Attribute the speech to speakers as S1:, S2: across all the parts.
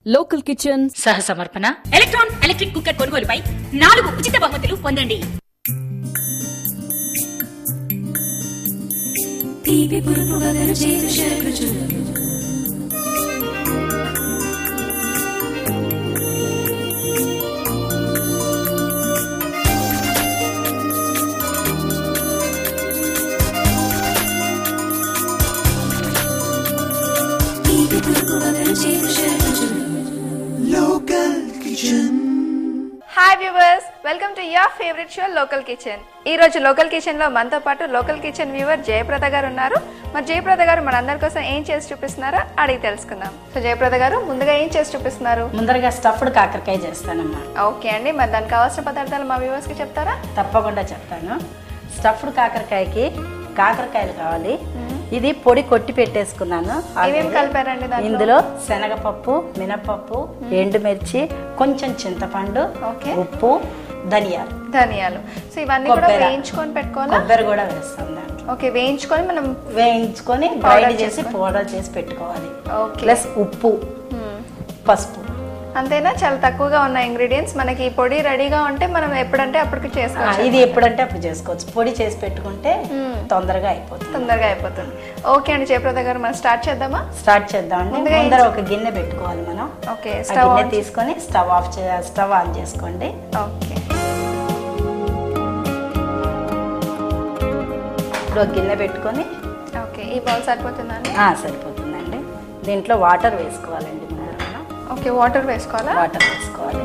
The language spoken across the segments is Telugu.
S1: లోకల్ కిచెన్
S2: సహ సమర్పణ ఎలక్ట్రాన్ ఎలక్ట్రిక్ కుక్కర్ కొనుగోలుపై 4 ఉచిత బహుమతులు పొందండి.
S3: Hi viewers, welcome to your favourite show local kitchen. ఈ రోజు లోకల్ కిచెన్ లో మనతో పాటు లోకల్ కిచెన్ వ్యూవర్ జయప్రద గారు ఉన్నారు. మరి జయప్రద గారు మనందరి కోసం ఏం చేసి చూపిస్తున్నారో అడిగి తెలుసుకుందాం. సో జయప్రద గారు, ముందుగా ఏం చేసి చూపిస్తున్నారు?
S2: ముందరగా స్టఫ్డ్ కాకరకాయ చేస్తానమ్మా.
S3: ఓకే అండి, మరి దానికి కావాల్సిన పదార్థాలు మా వ్యూవర్స్ కి చెప్తారా?
S2: తప్పకుండా చెప్తాను. స్టఫ్డ్ కాకరకాయకి కాకరకాయలు కావాలి. ఇది పొడి కొట్టి పెట్టేసుకున్నాను.
S3: కలిపారండి
S2: ఇందులో శనగపప్పు, మినపప్పు, ఎండుమిర్చి, కొంచెం చింతపండు, ఉప్పు, ధనియాలు. సో ఇవన్నీ కూడా వేయించుకొని పెట్టుకోవాలి. కొబ్బరి కూడా వేస్తాం దాంట్లో. ఓకే, వేయించుకొని గ్రైండ్ చేసి పౌడర్ చేసి పెట్టుకోవాలి. ప్లస్ ఉప్పు, పసుపు.
S3: అంతేనా? చాలా తక్కువగా ఉన్న ఇంగ్రీడియంట్స్. మనకి పొడి రెడీగా ఉంటే మనం ఎప్పుడంటే అప్పటికి చేసుకోవచ్చు.
S2: ఇది ఎప్పుడంటే అప్పుడు చేసుకోవచ్చు. పొడి చేసి పెట్టుకుంటే తొందరగా అయిపోతుంది.
S3: ఓకే అండి జయప్రద గారు, మనం స్టార్ట్ చేద్దామా?
S2: స్టార్ట్ చేద్దామండి. ముందర ఒక గిన్నె పెట్టుకోవాలి మనం.
S3: ఓకే,
S2: గిన్నె తీసుకొని స్టవ్ ఆన్ చేసుకోండి.
S3: ఓకే,
S2: ఇప్పుడు ఒక గిన్నె పెట్టుకొని.
S3: ఓకే, ఈ బౌల్ సరిపోతుందండి?
S2: సరిపోతుందండి. దీంట్లో వాటర్ వేసుకోవాలండి.
S3: ఓకే, వాటర్ వేసుకోవాలి.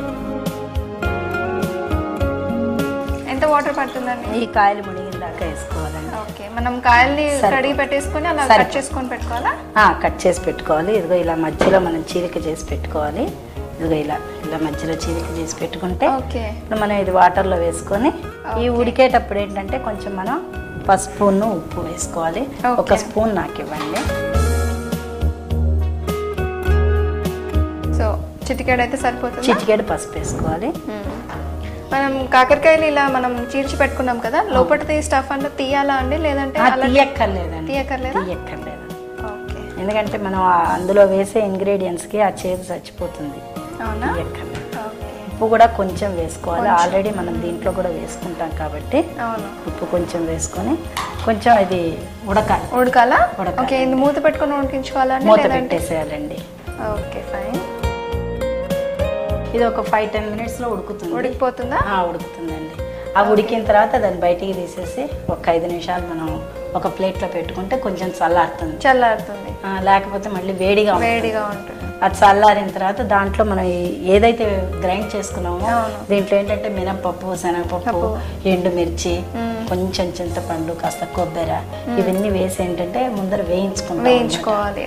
S3: ఎంత వాటర్ పడుతుందండి?
S2: ఈ కాయలు మునిగిన దాకా వేసుకోవాలండి.
S3: ఓకే, మనం కాయల్ని కడిగి పెట్టేసుకొని అలా కట్ చేసుకొని పెట్టుకోవాలా?
S2: కట్ చేసి పెట్టుకోవాలి. ఇదిగో ఇలా మధ్యలో మనం చీలిక చేసి పెట్టుకోవాలి. ఇదిగో ఇలా మధ్యలో చీలిక చేసి పెట్టుకుంటే ఇప్పుడు మనం ఇది వాటర్లో వేసుకొని ఈ ఉడికేటప్పుడు ఏంటంటే కొంచెం మనం పసుపును ఉప్పు వేసుకోవాలి. ఒక స్పూన్ నాకు ఇవ్వండి.
S3: సో చిటికెడు అయితే సరిపోతుంది.
S2: చిటికెడు పసుపు వేసుకోవాలి.
S3: మనం కాకరకాయలు ఇలా మనం చీల్చి పెట్టుకున్నాం కదా, లోపల స్టఫ్ అంటే తీయాలా అండి? లేదంటే
S2: తీయక్కర్లేదు.
S3: ఓకే,
S2: ఎందుకంటే మనం అందులో వేసే ఇంగ్రీడియంట్స్ కి ఆ చేదు చచ్చిపోతుంది.
S3: అవునా?
S2: ఉప్పు కూడా కొంచెం వేసుకోవాలి. ఆల్రెడీ మనం దీంట్లో కూడా వేసుకుంటాం కాబట్టి ఉప్పు కొంచెం వేసుకొని కొంచెం ఇది
S3: ఉడకాలా? ఓకే, ఇది మూత పెట్టుకొని ఉడికించుకోవాలా?
S2: మూత పెట్టేసేయాలండి.
S3: Okay, fine.
S2: ఇది ఒక 5-10 మినిట్స్ లో
S3: ఉడికిపోతుందా?
S2: ఉడుకుతుందండి. ఉడికిన తర్వాత దాన్ని బయటికి తీసేసి ఒక 5 నిమిషాలు మనం ఒక ప్లేట్ లో పెట్టుకుంటే కొంచెం చల్లారుతుంది. లేకపోతే మళ్ళీ వేడిగా ఉంటుంది. అది చల్లారిన తర్వాత దాంట్లో మనం ఏదైతే గ్రైండ్ చేసుకున్నామో దీంట్లో ఏంటంటే మినపప్పు, శనగపప్పు, ఎండుమిర్చి, కొంచెం చింతపండు, కాస్త కొబ్బరి, ఇవన్నీ వేసి ఏంటంటే ముందర వేయించుకోవాలి.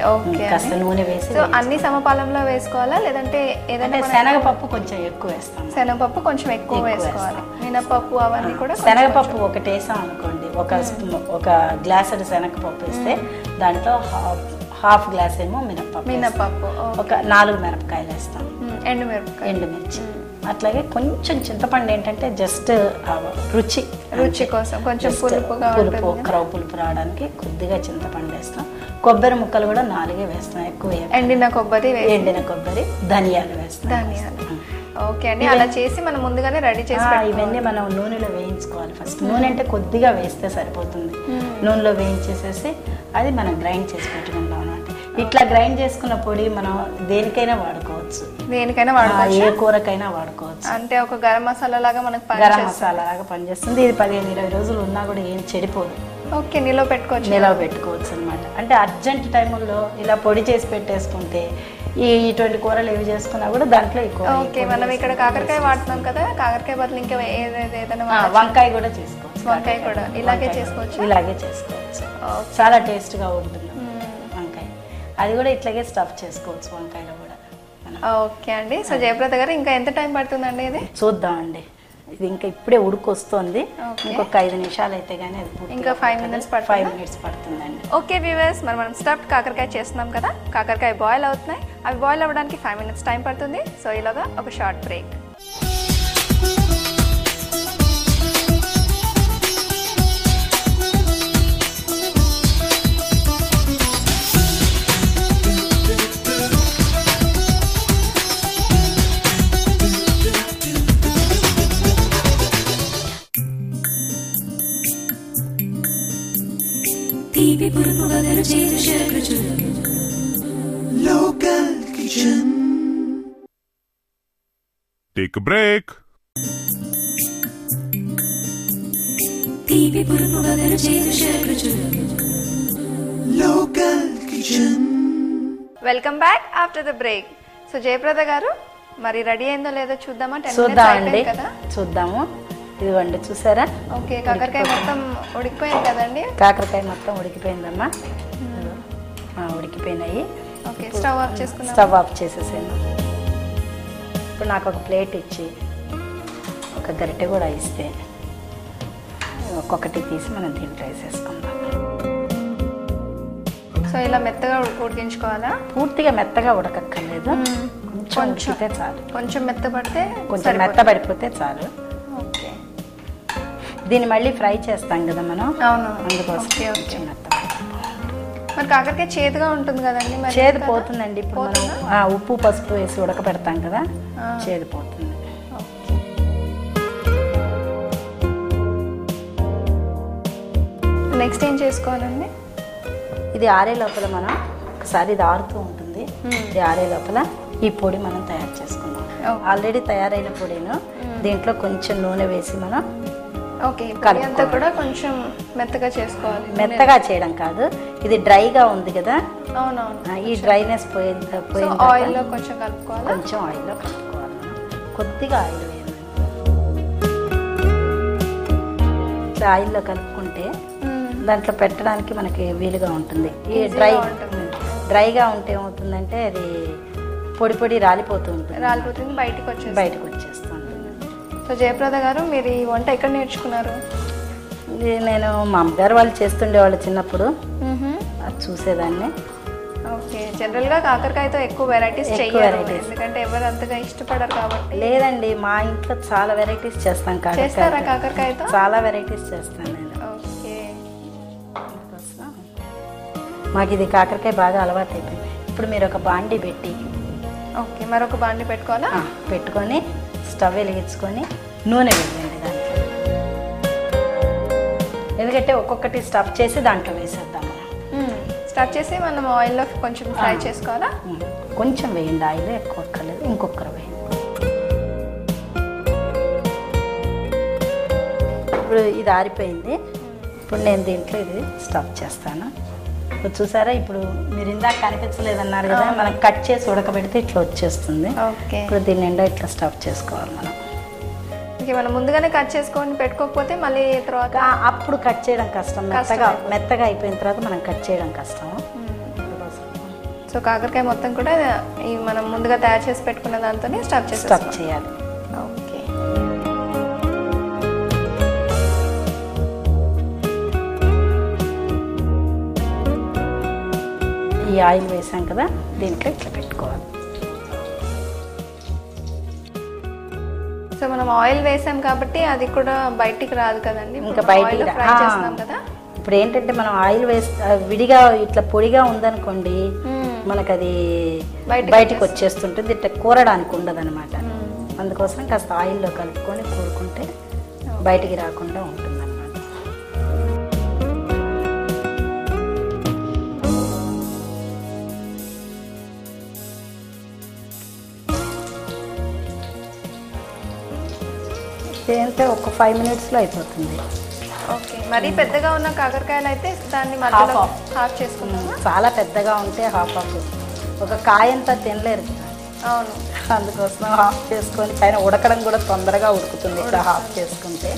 S2: కాస్త నూనె వేసి.
S3: అన్ని సమపాలంలో వేసుకోవాలా? లేదంటే ఏదైనా
S2: శనగపప్పు కొంచెం ఎక్కువ వేస్తాం.
S3: శనగపప్పు కొంచెం ఎక్కువ వేసుకోవాలి. మినపప్పు అవన్నీ కూడా.
S2: శనగపప్పు ఒకటి వేసాం అనుకోండి, ఒక గ్లాసుడు శనగపప్పు వేస్తే దాంట్లో హాఫ్ గ్లాస్ ఏమో మినపప్పు, ఒక 4 మిరపకాయలు వేస్తాం. ఎండుమిర్చి, అట్లాగే కొంచెం చింతపండు. ఏంటంటే జస్ట్ రుచి కోసం కొంచెం పులుపు రావడానికి కొద్దిగా చింతపండు వేస్తాం. కొబ్బరి ముక్కలు కూడా 4 వేస్తాం, ఎక్కువ.
S3: ఎండిన కొబ్బరి,
S2: ధనియాలు వేస్తాం.
S3: ఓకే అండి, అలా చేసి మనం ముందుగానే రెడీ చేసి
S2: ఇవన్నీ మనం నూనెలో వేయించుకోవాలి. ఫస్ట్ నూనె అంటే కొద్దిగా వేస్తే సరిపోతుంది. నూనెలో వేయించేసేసి అది మనం గ్రైండ్ చేసి పెట్టుకుంటాం అన్నమాట. ఇట్లా గ్రైండ్ చేసుకున్న పొడి మనం దేనికైనా వాడుకోవచ్చు. ఏ కూరకైనా వాడుకోవచ్చు.
S3: అంటే ఒక గరం మసాలా లాగా మనకు
S2: పనిచేస్తుంది. ఇది 15-20 రోజులు ఉన్నా కూడా ఏం చెడిపోదు.
S3: ఓకే, నిలవ
S2: పెట్టుకోవచ్చు అనమాట. అంటే అర్జెంట్ టైంలో ఇలా పొడి చేసి పెట్టేసుకుంటే ఇటువంటి కూరలు ఏవి చేసుకున్నా కూడా దాంట్లో ఎక్కువ.
S3: ఓకే, మనం ఇక్కడ కాకరకాయ వాడుతున్నాం కదా, కాకరకాయ బదులు ఇంకా ఏదైనా
S2: వంకాయ కూడా చేసుకోవచ్చు.
S3: వంకాయ కూడా ఇలాగే చేసుకోవచ్చు.
S2: చాలా టేస్ట్ గా ఉంటుంది వంకాయ. అది కూడా ఇట్లాగే స్టఫ్ చేసుకోవచ్చు వంకాయలో కూడా.
S3: ఓకే అండి. సో జయప్రద గారు, ఇంకా ఎంత టైం పడుతుందండి ఇది?
S2: చూద్దామండి. ఇది ఇంకా ఇప్పుడే ఉడుకొస్తుంది. ఇంకొక 5 నిమిషాలు అయితే గానీ అది
S3: ఇంకా 5 మినిట్స్
S2: పడుతుందండి.
S3: ఓకే వ్యూవర్స్, మనం స్టఫ్డ్ కాకరకాయ చేస్తున్నాం కదా, కాకరకాయ బాయిల్ అవుతున్నాయి. అవి బాయిల్ అవ్వడానికి 5 మినిట్స్ టైం పడుతుంది. సో ఇలాగా ఒక short break.
S1: Local Kitchen.
S4: Take a break.
S1: Local Kitchen.
S3: Welcome back after the break. So Jayaprada గారు మరి రెడీ అయిందో లేదో చూద్దామా? 10 minutes
S2: చూద్దామండి,
S3: అయిపోయింది కదా.
S2: చూద్దాము. ఇదిగోండి చూసారా,
S3: ఓకే, కాకరకాయ మొత్తం ఉడికిపోయింది కదండి.
S2: కాకరకాయ మొత్తం ఉడికిపోయిందమ్మా. ఉడికిపోయినాయి.
S3: ఓకే, స్టవ్ ఆఫ్ చేసుకుందాం.
S2: స్టవ్ ఆఫ్ చేసేసాను. ఇప్పుడు నాకు ఒక ప్లేట్ ఇచ్చి ఒక గరిటె కూడా ఇస్తే ఒక్కొక్కటి తీసి మనం దీంట్లో వేసేసుకుందాం.
S3: సో ఇలా మెత్తగా ఉడికించుకోవాలా?
S2: పూర్తిగా మెత్తగా ఉడకక్కర్లేదు, కొంచెం ఉడికితే చాలు.
S3: కొంచెం మెత్తపడితే
S2: కొంచెం మెత్తబడిపోతే చాలు.
S3: ఓకే,
S2: దీన్ని మళ్ళీ ఫ్రై చేస్తాం కదా మనం,
S3: అవును.
S2: అందుకోసం
S3: ఓకే, ఓకే.
S2: కొంచెం మెత్తబడి.
S3: మరి కాకరకాయ చేదుగా ఉంటుంది కదండి, మరి
S2: చేదు
S3: కదా?
S2: పోతుందండి. ఇప్పుడు మనం ఉప్పు పసుపు వేసి ఉడకబెడతాం కదా, చేదు పోతుంది.
S3: ఓకే. నెక్స్ట్ ఏం చేసుకోవాలండి?
S2: ఇది ఆరే లోపల మనం ఒకసారి ఇది ఆరుతూ ఉంటుంది. ఇది ఆరే లోపల ఈ పొడి మనం తయారు చేసుకుందాం. ఆల్రెడీ తయారైన పొడిను దీంట్లో కొంచెం నూనె వేసి మనం
S3: ఓకే, పొడి అంతా కూడా కొంచెం మెత్తగా చేసుకోవాలి.
S2: మెత్తగా చేయడం కాదు, ఇది డ్రైగా ఉంది కదా,
S3: అవునవును.
S2: ఈ డ్రైనెస్ పోయిన
S3: ఆయిల్లో కొంచెం కలుపుకోవాలి.
S2: కొంచెం ఆయిల్లో కలుపుకోవాలి. కొద్దిగా ఆయిల్ వేయాలి. ఇట్లా ఆయిల్లో కలుపుకుంటే దాంట్లో పెట్టడానికి మనకి వీలుగా ఉంటుంది. ఈ డ్రైగా ఉంటే ఏమవుతుందంటే అది పొడి పొడి రాలిపోతూ ఉంటుంది,
S3: బయటకు
S2: వచ్చేస్తుంది.
S3: సో జయప్రద గారు, మీరు ఈ వంట ఎక్కడ నేర్చుకున్నారు?
S2: ఇది నేను మా అమ్మగారు వాళ్ళు చేస్తుండేవాళ్ళు చిన్నప్పుడు, అది చూసేదాన్ని.
S3: ఓకే, జనరల్ గా కాకరకాయతో ఎక్కువ వెరైటీస్ చేయాలి, ఎందుకంటే ఎవరు అంతగా ఇష్టపడరు కాబట్టి.
S2: లేదండి, మా ఇంట్లో చాలా వెరైటీస్ చేస్తాం.
S3: కాకరకాయతో
S2: చాలా వెరైటీస్ చేస్తాను నేను.
S3: ఓకే,
S2: మాకు ఇది కాకరకాయ బాగా అలవాటు అయిపోయింది. ఇప్పుడు మీరు ఒక బాండి పెట్టి,
S3: ఓకే, మరొక బాండి పెట్టుకోవాలా?
S2: పెట్టుకొని స్టవ్ వెలిగించుకొని నూనె వేయండి దాంట్లో. ఎందుకంటే ఒక్కొక్కటి స్టఫ్ చేసి దాంట్లో వేసేద్దాం.
S3: స్టఫ్ చేసి మనం ఆయిల్లో కొంచెం ఫ్రై చేసుకోవాలా?
S2: కొంచెం వేయండి, ఆయిల్ ఎక్కువ అక్కర్లేదు, ఇంకొకరు వేయండి. ఇప్పుడు ఇది ఆరిపోయింది. ఇప్పుడు నేను దీంట్లో ఇది స్టఫ్ చేస్తాను. ఇప్పుడు చూసారా, ఇప్పుడు మీరు ఇందాక కనిపించలేదన్నారు కదా, మనం కట్ చేసి ఉడకబెడితే ఇట్లా వచ్చేస్తుంది.
S3: ఓకే,
S2: ఇప్పుడు దీని నిండా ఇట్లా స్టఫ్ చేసుకోవాలి మనం.
S3: మనం ముందుగానే కట్ చేసుకొని పెట్టుకోకపోతే మళ్ళీ తర్వాత
S2: అప్పుడు కట్ చేయడం కష్టం, మెత్తగా అయిపోయిన తర్వాత మనం కట్ చేయడం కష్టం.
S3: సో కాకరకాయ మొత్తం కూడా ఈ మనం ముందుగా తయారు చేసి పెట్టుకున్న దాంతోనే స్టఫ్
S2: చేయాలి.
S3: ఓకే,
S2: ఈ ఆయిల్ వేసాం కదా, దీంట్లో ఇట్లా పెట్టుకోవాలి.
S3: సో మనం ఆయిల్ వేసాం కాబట్టి అది కూడా బయటికి రాదు కదండి,
S2: ఇంకా బయటికి
S3: ఫ్రై చేస్తున్నాం కదా.
S2: ఇప్పుడు ఏంటంటే మనం ఆయిల్ విడిగా ఇట్లా పొడిగా ఉందనుకోండి, మనకు అది బయటికి వచ్చేస్తుంటుంది, ఇట్లా కూరడానికి ఉండదు అనమాట. అందుకోసం కాస్త ఆయిల్లో కలుపుకొని కూరుకుంటే బయటికి రాకుండా ఉంటుంది అనమాట. అంటే ఒక 5 minutesలో అయిపోతుంది.
S3: ఓకే, మరి పెద్దగా ఉన్న కాకరకాయలు అయితే దాన్ని మధ్యలో హాఫ్ చేసుకుందామా?
S2: చాలా పెద్దగా ఉంటే హాఫ్ ఒక కాయంతా తినలేరు కదా,
S3: అవును.
S2: అందుకోసం హాఫ్ చేసుకొని పైన ఉడకడం కూడా తొందరగా ఉడుకుతుంది ఇక్కడ హాఫ్ చేసుకుంటే.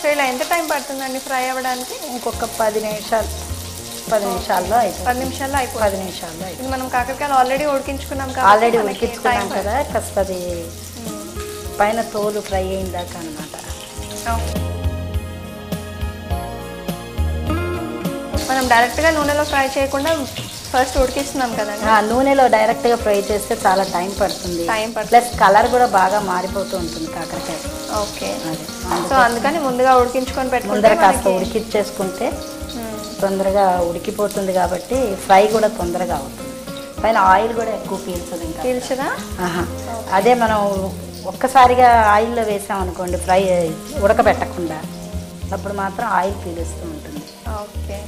S3: సో ఇలా ఎంత టైం పడుతుందండి ఫ్రై అవ్వడానికి?
S2: ఇంకొక 10 నిమిషాల్లో అయిపోతుంది.
S3: 10 నిమిషాల్లో అయిపోతుంది.
S2: 10 నిమిషాల్లో అయిపోతుంది.
S3: మనం కాకరకాయలు ఆల్రెడీ ఉడికించుకున్నాం
S2: కదా, కాస్త అది పైన తోలు ఫ్రై అయిందాక అనమాట.
S3: మనం డైరెక్ట్గా నూనెలో ఫ్రై చేయకుండా ఫస్ట్ ఉడికిస్తున్నాం కదండి.
S2: నూనెలో డైరెక్ట్గా ఫ్రై చేస్తే చాలా టైం పడుతుంది, ప్లస్ కలర్ కూడా బాగా మారిపోతూ ఉంటుంది కాకరకాయ.
S3: ఓకే, సో అందుకని ముందుగా ఉడికించుకొని
S2: పెట్టుకుంటే కాస్త ఉడికిచ్చేసుకుంటే తొందరగా ఉడికిపోతుంది కాబట్టి ఫ్రై కూడా తొందరగా అవుతుంది. పైన ఆయిల్ కూడా ఎక్కువ పీల్చదు. ఇంకా
S3: పీల్చదా?
S2: అదే మనం ఒక్కసారిగా ఆయిల్లో వేసామనుకోండి, ఫ్రై ఉడకబెట్టకుండా, అప్పుడు మాత్రం ఆయిల్ పీలుస్తూ ఉంటుంది.
S3: ఓకే.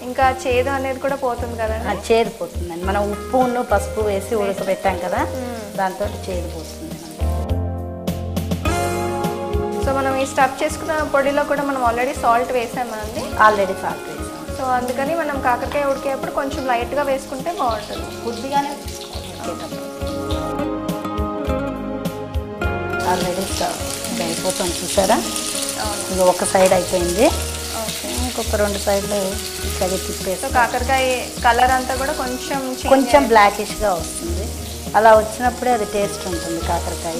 S3: ఇంకా చేదు అనేది కూడా పోతుంది కదండి?
S2: చేదు పోతుందండి. మనం ఉప్పు పసుపు వేసి ఉడకబెట్టాం కదా, దాంతో చేదు పోతుంది.
S3: సో మనం ఈ స్టఫ్ చేసుకున్న పొడిలో కూడా మనం ఆల్రెడీ సాల్ట్ వేసామండి.
S2: ఆల్రెడీ సాల్ట్ వేసాం.
S3: సో అందుకని మనం కాకరకాయ ఉడికేటప్పుడు కొంచెం లైట్గా వేసుకుంటే బాగుంటుంది.
S2: కొద్దిగానే ఆల్రెడీ ఇది అయిపోతుంది, చూసారా? ఇది ఒక సైడ్ అయిపోయింది.
S3: ఓకే.
S2: ఇంకొక 2 సైడ్లు ఇట్లాగే తిప్పేసి.
S3: సో కాకరకాయ కలర్ అంతా కూడా కొంచెం
S2: బ్లాకిష్గా వస్తుంది. అలా వచ్చినప్పుడే అది టేస్ట్ ఉంటుంది కాకరకాయ.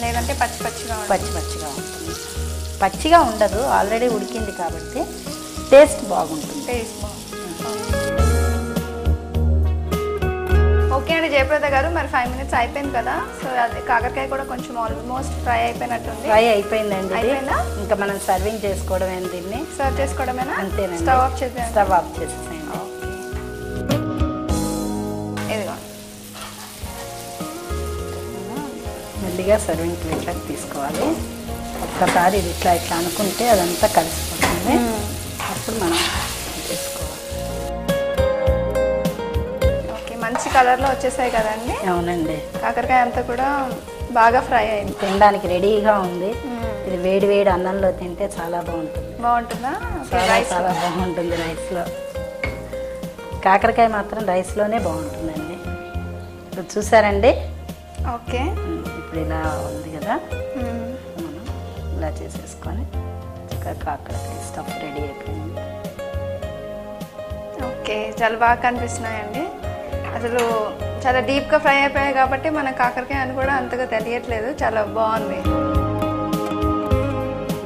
S3: లేదంటే పచ్చిగా
S2: ఉంటుంది. పచ్చిగా ఉండదు, ఆల్రెడీ ఉడికింది కాబట్టి టేస్ట్ బాగుంటుంది.
S3: ఓకే అండి జయప్రద గారు, మరి 5 minutes అయిపోయింది కదా. సో అది కాకరకాయ కూడా కొంచెం ఆల్మోస్ట్ ఫ్రై అయిపోయినట్టుంది.
S2: ఫ్రై అయిపోయిందండి. ఇంకా మనం సర్వింగ్ చేసుకోవడమే. దీన్ని
S3: సర్వ్ చేసుకోవడమేనా?
S2: అంతేనండి.
S3: స్టవ్ ఆఫ్ చేసేయండి.
S2: స్టవ్ ఆఫ్ చేసేయండి.
S3: ఇదిగో
S2: మెల్లిగా సర్వింగ్ ప్లేట్లోకి తీసుకోవాలి. ఒక్కసారి ఇది ఇట్లా అనుకుంటే అదంతా కలిసిపోతుంది. అప్పుడు మనం చేసుకోవాలి.
S3: ఓకే. మంచి కలర్లో వచ్చేసాయి కదండి?
S2: అవునండి.
S3: కాకరకాయ అంతా కూడా బాగా ఫ్రై అయింది.
S2: తినడానికి రెడీగా ఉంది. ఇది వేడి వేడి అన్నంలో తింటే చాలా బాగుంటుంది.
S3: బాగుంటుందా?
S2: చాలా బాగుంటుంది రైస్లో. కాకరకాయ మాత్రం రైస్లోనే బాగుంటుందండి. ఇప్పుడు చూసారండి.
S3: ఓకే.
S2: ఇప్పుడు ఇలా ఉంది కదా, మనం ఇలా చేసేసుకొని కాకరకాయ స్టఫ్ రెడీ అయిపోయింది.
S3: ఓకే. చాలా బాగా కనిపిస్తున్నాయండి. అసలు చాలా డీప్గా ఫ్రై అయిపోయాయి కాబట్టి మన కాకరకాయ అని కూడా అంతగా తెలియట్లేదు. చాలా బాగుంది.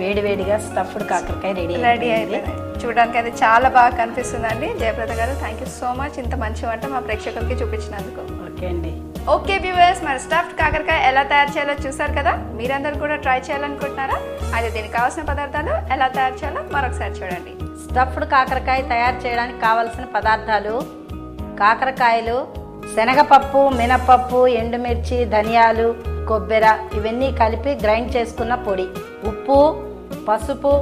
S2: వేడివేడిగా స్టఫ్డ్ కాకరకాయ రెడీ
S3: అయిపోయింది. చూడడానికి అయితే చాలా బాగా కనిపిస్తుందండి. జయప్రద గారు, థ్యాంక్ యూ సో మచ్ ఇంత మంచి వంట మా ప్రేక్షకులకి చూపించినందుకు.
S2: ఓకే అండి.
S3: ఓకే వ్యూవర్స్, మరి స్టఫ్డ్ కాకరకాయ ఎలా తయారు చేయాలో చూసారు కదా. మీరందరూ కూడా ట్రై చేయాలనుకుంటున్నారా? అయితే దీనికి కావాల్సిన పదార్థాలు ఎలా తయారు చేయాలో మరొకసారి చూడండి.
S2: స్టఫ్డ్ కాకరకాయ తయారు చేయడానికి కావాల్సిన పదార్థాలు: కాకరకాయలు, శనగపప్పు, మినపప్పు, ఎండుమిర్చి, ధనియాలు, కొబ్బరి, ఇవన్నీ కలిపి గ్రైండ్ చేసుకున్న పొడి, ఉప్పు, పసుపు.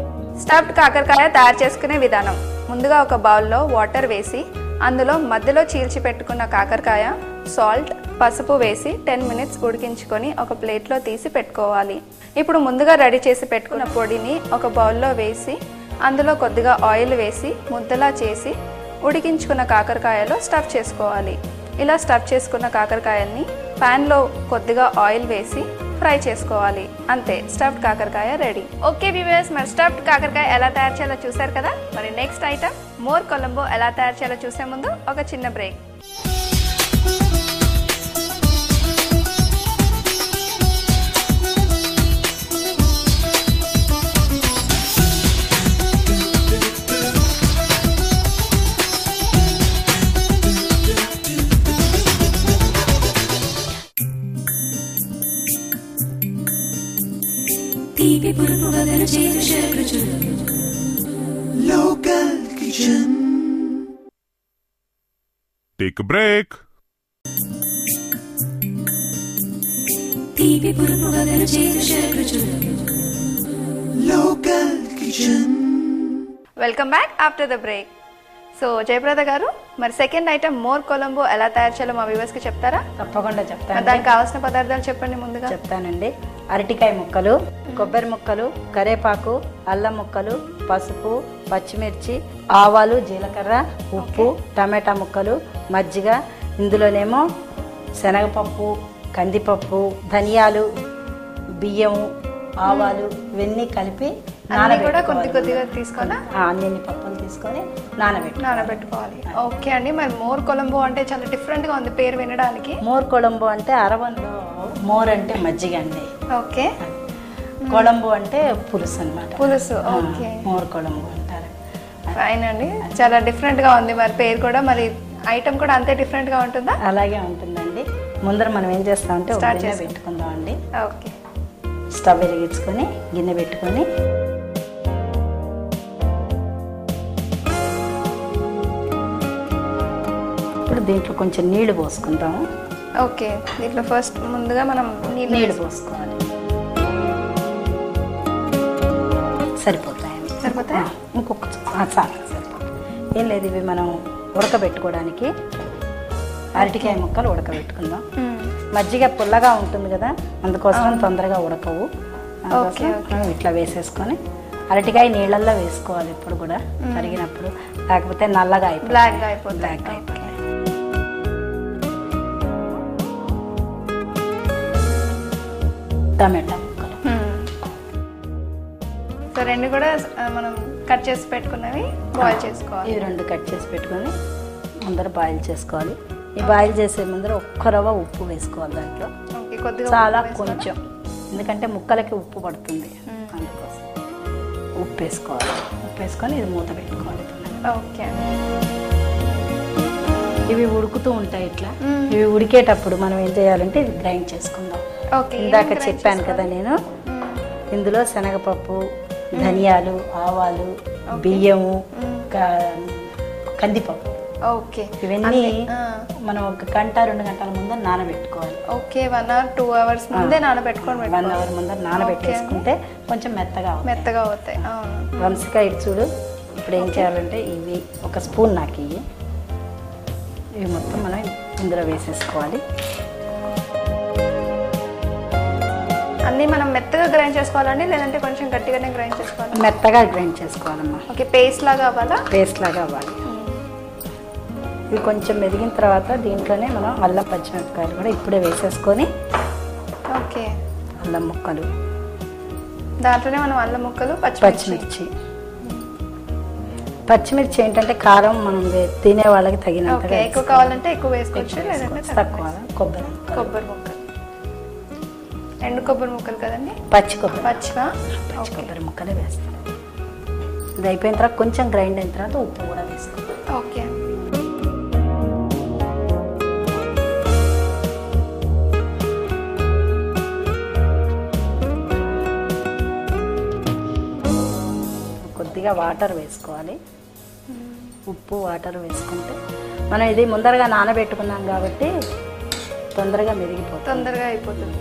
S3: స్టఫ్డ్ కాకరకాయ తయారు చేసుకునే విధానం: ముందుగా ఒక బౌల్లో వాటర్ వేసి అందులో మధ్యలో చీల్చి పెట్టుకున్న కాకరకాయ, సాల్ట్, పసుపు వేసి 10 minutes ఉడికించుకొని ఒక ప్లేట్లో తీసి పెట్టుకోవాలి. ఇప్పుడు ముందుగా రెడీ చేసి పెట్టుకున్న పొడిని ఒక బౌల్లో వేసి అందులో కొద్దిగా ఆయిల్ వేసి ముద్దలా చేసి ఉడికించుకున్న కాకరకాయలో స్టఫ్ చేసుకోవాలి. ఇలా స్టఫ్ చేసుకున్న కాకరకాయల్ని ప్యాన్లో కొద్దిగా ఆయిల్ వేసి ఫ్రై చేసుకోవాలి. అంతే, స్టఫ్డ్ కాకరకాయ రెడీ. ఓకే వ్యూవర్స్, మరి స్టఫ్డ్ కాకరకాయ ఎలా తయారు చేయాలో చూసారు కదా. మరి నెక్స్ట్ ఐటమ్ మోర్ కొలంబో ఎలా తయారు చేయాలో చూసే ముందు ఒక చిన్న break.
S1: Local Kitchen.
S4: Take a break.
S1: Local Kitchen.
S3: Welcome back after the break. So Jayaprada గారు, మరి సెకండ్ ఐటమ్ మోర్ కొలంబో ఎలా తయారు చేయాలో మా వ్యూవర్స్ కి చెప్తారా?
S2: తప్పకుండా చెప్తాను.
S3: దానికి కావాల్సిన పదార్థాలు చెప్పండి. ముందుగా
S2: చెప్తానండి. అరటికాయ ముక్కలు, కొబ్బరి ముక్కలు, కరేపాకు, అల్లం ముక్కలు, పసుపు, పచ్చిమిర్చి, ఆవాలు, జీలకర్ర, ఉప్పు, టమాటా ముక్కలు, మజ్జిగ. ఇందులోనేమో శనగపప్పు, కందిపప్పు, ధనియాలు, బియ్యం, ఆవాలు, ఇవన్నీ కలిపి
S3: కొద్దిగా తీసుకొని
S2: అన్ని పప్పులు తీసుకొని
S3: నానబెట్టుకోవాలి. ఓకే అండి. మరి మోర్ కొలంబో అంటే చాలా డిఫరెంట్ గా ఉంది పేరు వినడానికి.
S2: మోర్ కొలంబో అంటే అరవంలో మోర్ అంటే మజ్జిగ అండి.
S3: ఓకే.
S2: కొలంబో అంటే పులుసు అన్నమాట.
S3: పులుసు. ఓకే.
S2: మోర్ కొలంబో అంటారు.
S3: ఫైన్ అండి, చాలా డిఫరెంట్ గా ఉంది. మరి పేరు కూడా, మరి ఐటమ్ కూడా అంతే డిఫరెంట్ గా ఉంటుందా?
S2: అలాగే ఉంటుందండి. ముందర మనం ఏం చేస్తామంటే ఒక గిన్నె పెట్టుకుందాం అండి.
S3: ఓకే.
S2: స్టవ్ వెలిగించుకొని గిన్నె పెట్టుకొని ఇప్పుడు దీంట్లో కొంచెం నీళ్లు పోసుకుంటాము.
S3: ఓకే, దీంట్లో ఫస్ట్ ముందుగా మనం
S2: నీళ్లు పోసుకోవాలి. సరిపోతాయండి.
S3: సరిపోతాయా?
S2: ఇంకొక చాలు, సరిపోతాయి. ఏం లేదు, ఇవి మనం ఉడకబెట్టుకోవడానికి అరటికాయ ముక్కలు ఉడకబెట్టుకుందాం. మజ్జిగ పుల్లగా ఉంటుంది కదా, అందుకోసం తొందరగా ఉడకవు. ఇట్లా వేసేసుకొని అరటికాయ నీళ్ళల్లో వేసుకోవాలి ఎప్పుడు కూడా తరిగినప్పుడు, లేకపోతే నల్లగా
S3: బ్లాక్గా అయిపోతుంది.
S2: టమాటా ముక్కలు
S3: సో రెండు కూడా మనం కట్ చేసి పెట్టుకున్నవి బాయిల్ చేసుకోవాలి.
S2: ఇవి రెండు కట్ చేసి పెట్టుకొని ముందర బాయిల్ చేసుకోవాలి. ఈ బాయిల్ చేసే ముందర ఒక్క రవ్వ ఉప్పు వేసుకోవాలి దాంట్లో, చాలా కొంచెం, ఎందుకంటే ముక్కలకి ఉప్పు పడుతుంది, అందుకోసం ఉప్పు వేసుకోవాలి. ఉప్పు వేసుకొని ఇది మూత పెట్టుకోవాలి.
S3: ఓకే,
S2: ఇవి ఉడుకుతూ ఉంటాయి. ఇట్లా ఇవి ఉడికేటప్పుడు మనం ఏం చేయాలంటే ఇది గ్రైండ్ చేసుకుందాం. ఇందాక చెప్పాను కదా నేను, ఇందులో శనగపప్పు, ధనియాలు, ఆవాలు, బియ్యము, కందిపప్పు, ఇవన్నీ మనం 1 గంట 2 గంటల ముందర నానబెట్టుకోవాలి.
S3: ఓకే, 1 or 2 hours ముందే నానబెట్టుకోవాలి.
S2: 1 hour ముందర నానబెట్టేసుకుంటే కొంచెం మెత్తగా అవుతాయి. వంశకాయ చూడు, ఇప్పుడు ఏం చేయాలంటే ఇవి 1 స్పూన్ నాకు ఇవి మొత్తం మనం ఇందులో వేసేసుకోవాలి.
S3: అన్నీ మనం మెత్తగా గ్రైండ్ చేసుకోవాలండి, లేదంటే కొంచెం గట్టిగానే గ్రైండ్ చేసుకోవాలి?
S2: మెత్తగా గ్రైండ్ చేసుకోవాలమ్మా.
S3: ఓకే, పేస్ట్ లాగా అవ్వాలా?
S2: పేస్ట్ లాగా అవ్వాలి. ఇవి కొంచెం మెదిగిన తర్వాత దీంట్లోనే మనం అల్లం పచ్చిమిరపకాయలు కూడా ఇప్పుడే వేసేసుకొని,
S3: ఓకే,
S2: అల్లం ముక్కలు,
S3: దాంట్లోనే మనం అల్లం ముక్కలు,
S2: పచ్చిమిర్చి ఏంటంటే కారం మనం తినే వాళ్ళకి తగినంతగా,
S3: ఎక్కువ కావాలంటే ఎక్కువ వేసుకోవచ్చు, లేదంటే
S2: తక్కువ. కొబ్బరి
S3: ముక్కలు, ఎండు కొబ్బరి ముక్కలు కదండి,
S2: పచ్చి
S3: కొబ్బరి
S2: ముక్కలే వేస్తాం. ఇది అయిపోయిన తర్వాత కొంచెం గ్రైండ్ అయిన తర్వాత ఉప్పు కూడా వేసుకోవాలి.
S3: ఓకే,
S2: కొద్దిగా వాటర్ వేసుకోవాలి. ఉప్పు వాటర్ వేసుకుంటే మనం ఇది ముందరగా నానబెట్టుకున్నాం కాబట్టి తొందరగా
S3: అయిపోతుంది.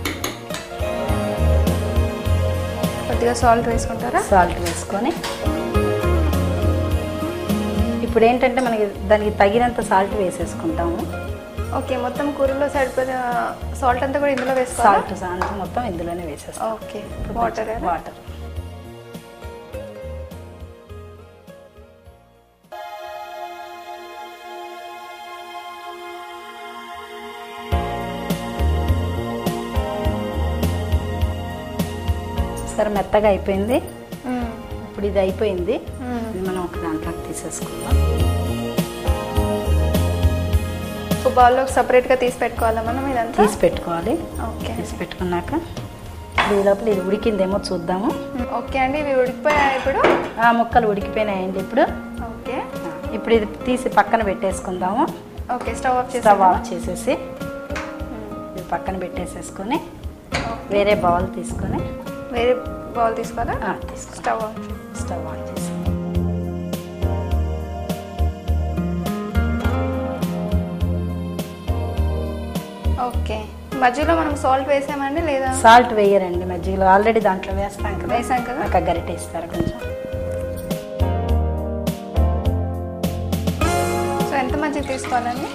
S3: కొద్దిగా సాల్ట్ వేసుకుంటారా?
S2: సాల్ట్ వేసుకొని ఇప్పుడు ఏంటంటే మనకి దానికి తగినంత సాల్ట్ వేసేసుకుంటాము.
S3: ఓకే, మొత్తం కూరలో సరిపోయిన సాల్ట్ అంతా కూడా ఇందులో వేసుకోవాలి.
S2: సాల్ట్ మొత్తం ఇందులోనే వేసేస్తాం.
S3: ఓకే, వాటర్
S2: సరే, మెత్తగా అయిపోయింది. ఇప్పుడు ఇది అయిపోయింది, ఇది మనం ఒక దాంట్లోకి తీసేసుకుందాం.
S3: బౌల్లో సపరేట్గా తీసి పెట్టుకోవాలా మనం? ఇదంతా
S2: తీసి పెట్టుకోవాలి.
S3: ఓకే,
S2: తీసి పెట్టుకున్నాక ఈ లోపల ఇది ఉడికిందేమో చూద్దాము.
S3: ఓకే అండి, ఇవి ఉడికిపోయాయి. ఇప్పుడు
S2: ముక్కలు ఉడికిపోయినాయండి. ఇప్పుడు
S3: ఓకే,
S2: ఇప్పుడు ఇది తీసి పక్కన పెట్టేసుకుందాము.
S3: ఓకే, స్టవ్ ఆఫ్
S2: చేసేసి ఇది పక్కన పెట్టేసేసుకొని వేరే బౌల్ తీసుకోవాలా?
S3: స్టవ్
S2: ఆన్ చేసి
S3: ఓకే, మధ్యలో మనం సాల్ట్ వేసామండి లేదా?
S2: సాల్ట్ వేయరండి మధ్యలో, ఆల్రెడీ దాంట్లో వేసాం కదా. ఒక గరిటె ఇస్తారు కొంచెం.
S3: సో ఎంత మజ్జిగ తీసుకోవాలండి?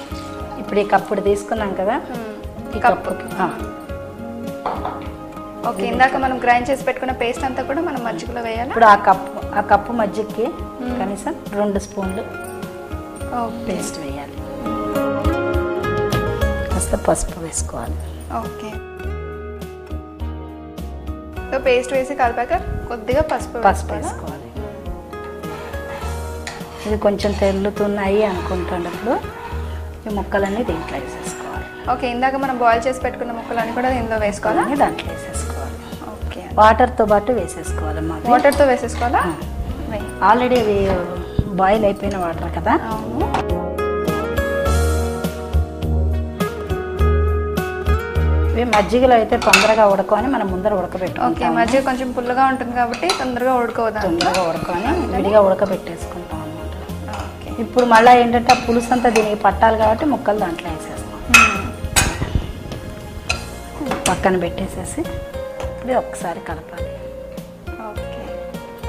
S2: ఇప్పుడు ఈ కప్పుడు తీసుకున్నాం కదా, ఈ కప్పుకి.
S3: ఓకే, ఇందాక మనం గ్రైండ్ చేసి పెట్టుకున్న పేస్ట్ అంతా కూడా మనం మజ్జిగలో వేయాలి.
S2: ఇప్పుడు ఆ కప్పు మజ్జిగకి కనీసం 2 స్పూన్లు పేస్ట్ వేయాలి. కాస్త పసుపు వేసుకోవాలి.
S3: ఓకే, సో పేస్ట్ వేసి కలిపాక కొద్దిగా పసుపు
S2: వేసుకోవాలి. ఇది కొంచెం తెల్లుతున్నాయి అనుకుంటున్నప్పుడు ఈ ముక్కలన్నీ దీంట్లో వేసేసుకోవాలి.
S3: ఓకే, ఇందాక మనం బాయిల్ చేసి పెట్టుకున్న ముక్కలన్నీ కూడా ఇందులో వేసుకోవాలి.
S2: దాంట్లో వేసేసుకోవాలి.
S3: ఓకే,
S2: వాటర్తో పాటు వేసేసుకోవాలమ్మా.
S3: వాటర్తో వేసేసుకోవాలా?
S2: ఆల్రెడీ ఇవి బాయిల్ అయిపోయిన వాటర్ కదా.
S3: అవును.
S2: ఇవి మజ్జిగలో అయితే తొందరగా ఉడకని మనం ముందర ఉడకబెట్టుకుంటాం.
S3: ఓకే, మజ్జిగ కొంచెం పుల్లగా ఉంటుంది కాబట్టి తొందరగా ఉడకని విడిగా
S2: ఉడకబెట్టేసుకుంటాం అన్నమాట.
S3: ఓకే,
S2: ఇప్పుడు మళ్ళీ ఏంటంటే ఆ పులుసు అంతా దీనికి పట్టాలి కాబట్టి ముక్కలు దాంట్లో వేసేస్తాం. పక్కన పెట్టేసేసి ఇప్పుడు ఒకసారి కలపాలి.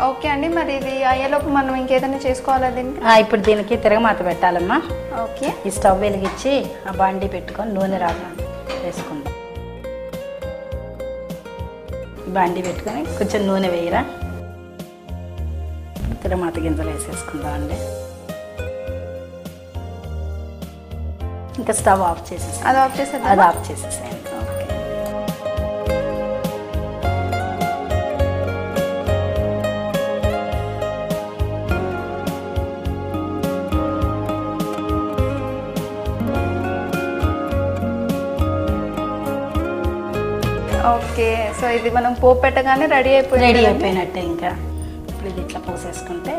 S3: ఓకే అండి, మరి ఇది అయ్యేలోపు మనం ఇంకేదైనా చేసుకోవాలా దీనికి?
S2: ఇప్పుడు దీనికి తిరగమాత పెట్టాలమ్మా.
S3: ఓకే,
S2: ఈ స్టవ్ వెలిగించి ఆ బాండీ పెట్టుకొని నూనె రావాలి వేసుకుందాం. బాండీ పెట్టుకొని కొంచెం నూనె వేయరా, తిరగమాత గింజలు వేసేసుకుందాం అండి. ఇంకా స్టవ్ ఆఫ్ చేసేసి
S3: అది ఆఫ్
S2: చేసేసేయండి.
S3: ఓకే, సో ఇది మనం పోపు పెట్టగానే రెడీ
S2: అయిపోయినట్టే. ఇంకా ఇప్పుడు ఇది ఇట్లా పోసేసుకుంటే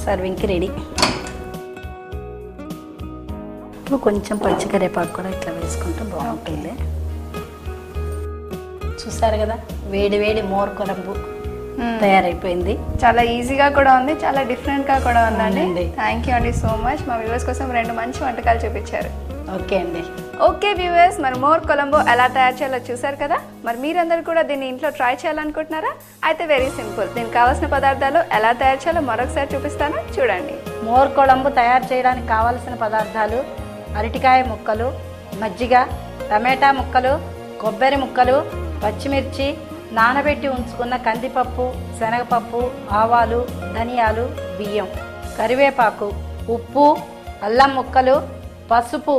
S2: సర్వింగ్కి రెడీ. ఇప్పుడు కొంచెం పచ్చికరేపాకు కూడా ఇట్లా వేసుకుంటే బాగుంటుంది. చూసారు కదా, వేడి వేడి మోర్ కొలంబు తయారైపోయింది.
S3: చాలా ఈజీగా కూడా ఉంది, చాలా డిఫరెంట్ గా కూడా ఉందండి. థ్యాంక్ యూ అండి సో మచ్. మా వ్యూవర్స్ కోసం 2 మంచి వంటకాలు చూపించారు.
S2: ఓకే అండి.
S3: ఓకే వ్యూవర్స్, మరి మోర్ కొలంబో ఎలా తయారు చేయాలో చూసారు కదా. మరి మీరందరూ కూడా దీన్ని ఇంట్లో ట్రై చేయాలనుకుంటున్నారా? అయితే వెరీ సింపుల్. దీనికి కావాల్సిన పదార్థాలు ఎలా తయారు చేయాలో మరొకసారి చూపిస్తాను, చూడండి.
S2: మోర్ కొలంబు తయారు చేయడానికి కావాల్సిన పదార్థాలు: అరటికాయ ముక్కలు, మజ్జిగ, టమాటా ముక్కలు, కొబ్బరి ముక్కలు, పచ్చిమిర్చి, నానబెట్టి ఉంచుకున్న కందిపప్పు, శనగపప్పు, ఆవాలు, ధనియాలు, బియ్యం, కరివేపాకు, ఉప్పు, అల్లం ముక్కలు, పసుపు,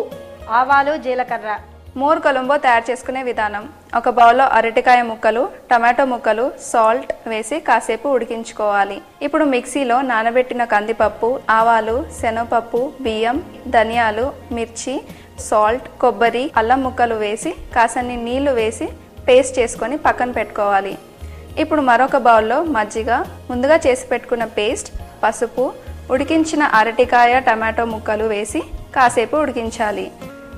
S2: ఆవాలు, జీలకర్ర.
S3: మోర్ కొలంబో తయారు చేసుకునే విధానం: ఒక బౌల్లో అరటికాయ ముక్కలు, టమాటో ముక్కలు, సాల్ట్ వేసి కాసేపు ఉడికించుకోవాలి. ఇప్పుడు మిక్సీలో నానబెట్టిన కందిపప్పు, ఆవాలు, శనగపప్పు, బియ్యం, ధనియాలు, మిర్చి, సాల్ట్, కొబ్బరి, అల్లం ముక్కలు వేసి కాసన్ని నీళ్లు వేసి పేస్ట్ చేసుకొని పక్కన పెట్టుకోవాలి. ఇప్పుడు మరొక బౌల్లో మజ్జిగ, ముందుగా చేసి పెట్టుకున్న పేస్ట్, పసుపు, ఉడికించిన అరటికాయ టమాటో ముక్కలు వేసి కాసేపు ఉడికించాలి.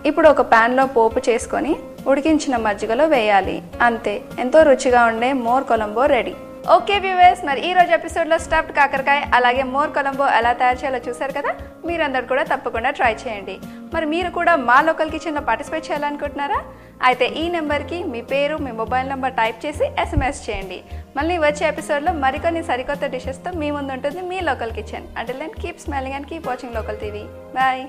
S3: ఇప్పుడు ఒక ప్యాన్లో పోపు చేసుకొని ఉడికించిన మజ్జిగలో వేయాలి. అంతే, ఎంతో రుచిగా ఉండే more Colombo ready. Okay viewers, మరి ఈ రోజు ఎపిసోడ్లో స్టఫ్డ్ కాకరకాయ అలాగే మోర్ కొలంబో ఎలా తయారు చేయాలో చూసారు కదా. మీరందరూ కూడా తప్పకుండా ట్రై చేయండి. మరి మీరు కూడా మా లోకల్ కిచెన్లో పార్టిసిపేట్ చేయాలనుకుంటున్నారా? అయితే ఈ నెంబర్కి మీ పేరు, మీ మొబైల్ నెంబర్ టైప్ చేసి SMS చేయండి. మళ్ళీ వచ్చే ఎపిసోడ్లో మరికొన్ని సరికొత్త డిషెస్తో మీ ముందు ఉంటుంది మీ local kitchen. Until then keep smiling and keep watching local TV. Bye.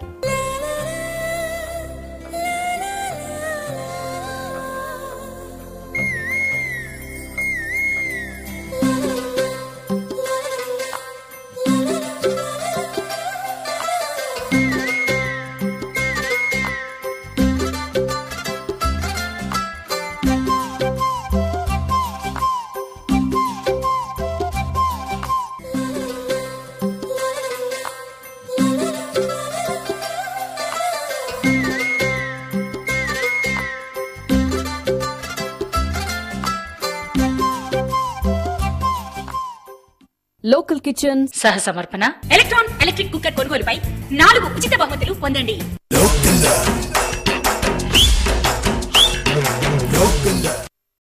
S4: Local kitchen సహ సమర్పణ. ఎలక్ట్రిక్ కుక్కర్ కొనుగోలుపై 4 ఉచిత బహుమతులు పొందండి.